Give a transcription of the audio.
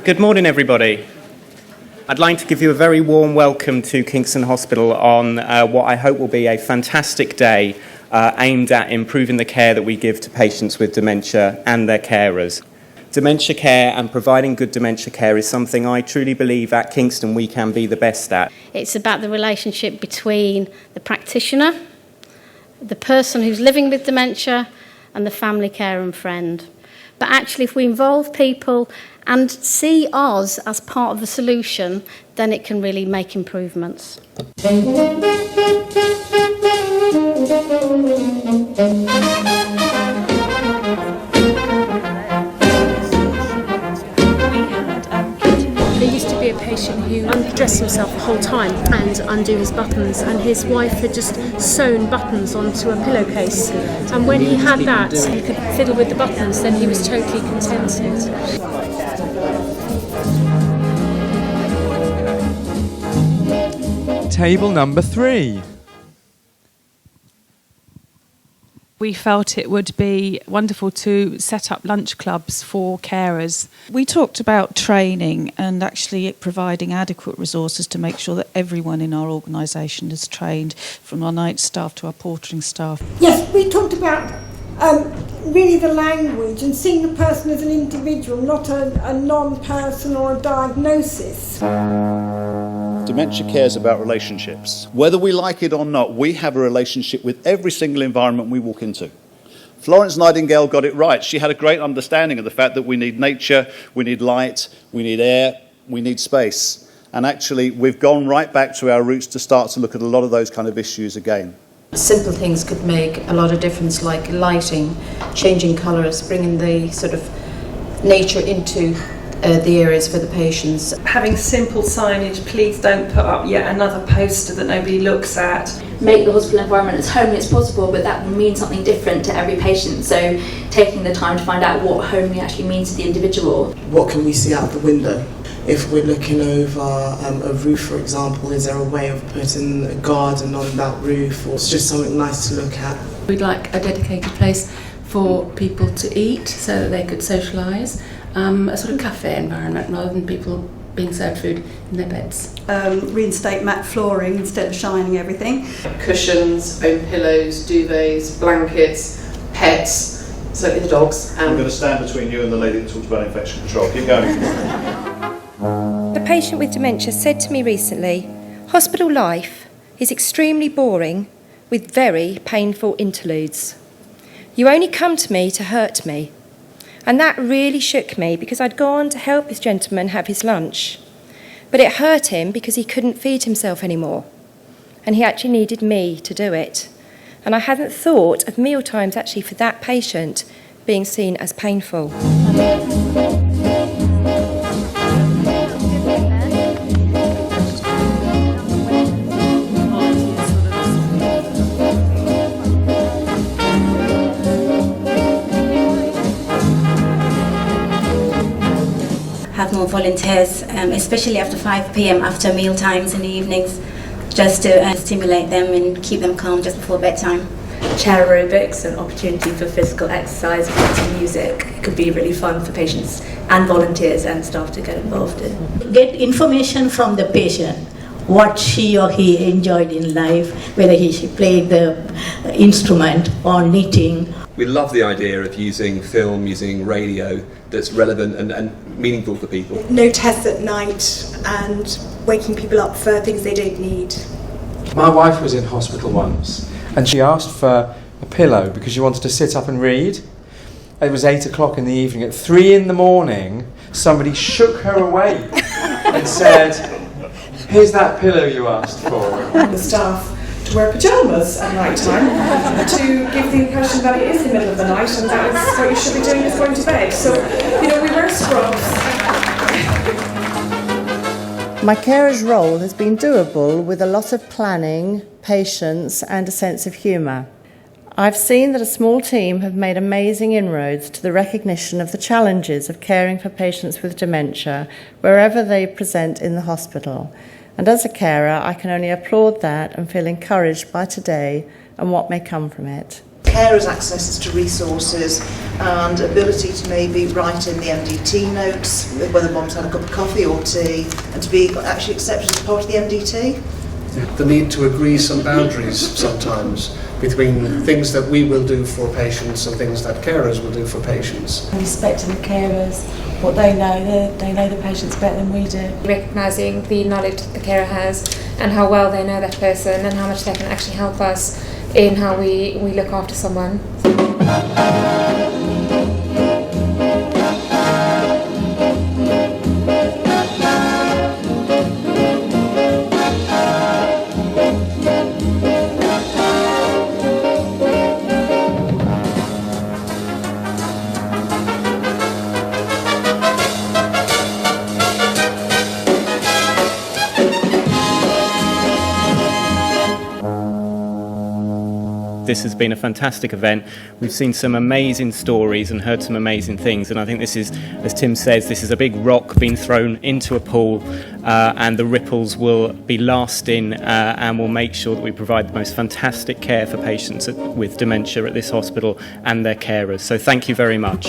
Good morning, everybody. I'd like to give you a very warm welcome to Kingston Hospital on what I hope will be a fantastic day aimed at improving the care that we give to patients with dementia and their carers. Dementia care and providing good dementia care is something I truly believe at Kingston we can be the best at. It's about the relationship between the practitioner, the person who's living with dementia, and the family care and friend. But actually, if we involve people and see us as part of the solution, then it can really make improvements. There used to be a patient who undressed himself the whole time and undo his buttons, and his wife had just sewn buttons onto a pillowcase, and when he had that, he could fiddle with the buttons, then he was totally contented. Table number 3. We felt it would be wonderful to set up lunch clubs for carers. We talked about training and actually providing adequate resources to make sure that everyone in our organisation is trained, from our night staff to our portering staff. Yes, we talked about really the language and seeing the person as an individual, not a non-person or a diagnosis. Dementia cares about relationships. Whether we like it or not, we have a relationship with every single environment we walk into. Florence Nightingale got it right. She had a great understanding of the fact that we need nature, we need light, we need air, we need space. And actually, we've gone right back to our roots to start to look at a lot of those kind of issues again. Simple things could make a lot of difference, like lighting, changing colours, bringing the sort of nature into the areas for the patients. Having simple signage, please don't put up yet another poster that nobody looks at. Make the hospital environment as homely as possible, but that will mean something different to every patient. So taking the time to find out what homely actually means to the individual. What can we see out the window? If we're looking over a roof, for example, is there a way of putting a garden on that roof, or it's just something nice to look at? We'd like a dedicated place for people to eat so that they could socialise, a sort of cafe environment rather than people being served food in their beds. Reinstate matte flooring instead of shining everything. Cushions, own pillows, duvets, blankets, pets, certainly the dogs. I'm going to stand between you and the lady that talks about infection control. Keep going. A patient with dementia said to me recently, "Hospital life is extremely boring with very painful interludes. You only come to me to hurt me." And that really shook me, because I'd gone to help this gentleman have his lunch. But it hurt him because he couldn't feed himself anymore. And he actually needed me to do it. And I hadn't thought of meal times actually for that patient being seen as painful. Have more volunteers, especially after 5 p.m, after meal times in the evenings, just to stimulate them and keep them calm just before bedtime. Chair aerobics, an opportunity for physical exercise, and music. It could be really fun for patients and volunteers and staff to get involved in. Get information from the patient, what she or he enjoyed in life, whether he played the instrument or knitting. We love the idea of using film, using radio that's relevant and meaningful for people. No tests at night and waking people up for things they don't need. My wife was in hospital once and she asked for a pillow because she wanted to sit up and read. It was 8 o'clock in the evening. At 3 in the morning, somebody shook her awake and said, "Here's that pillow you asked for." The staff to wear pyjamas at night time to give the impression that it is the middle of the night and that is what you should be doing is going to bed. So, we wear scrubs. My carer's role has been doable with a lot of planning, patience and a sense of humour. I've seen that a small team have made amazing inroads to the recognition of the challenges of caring for patients with dementia wherever they present in the hospital. And as a carer, I can only applaud that and feel encouraged by today and what may come from it. carers' access to resources and ability to maybe write in the MDT notes, whether mum's had a cup of coffee or tea, and to be actually accepted as part of the MDT. The need to agree some boundaries sometimes between things that we will do for patients and things that carers will do for patients. Respecting the carers, what they know the patients better than we do. Recognising the knowledge that the carer has and how well they know that person and how much they can actually help us in how we look after someone. This has been a fantastic event. We've seen some amazing stories and heard some amazing things, and I think this is, as Tim says, this is a big rock being thrown into a pool, and the ripples will be lasting, and we'll make sure that we provide the most fantastic care for patients with dementia at this hospital and their carers. So thank you very much.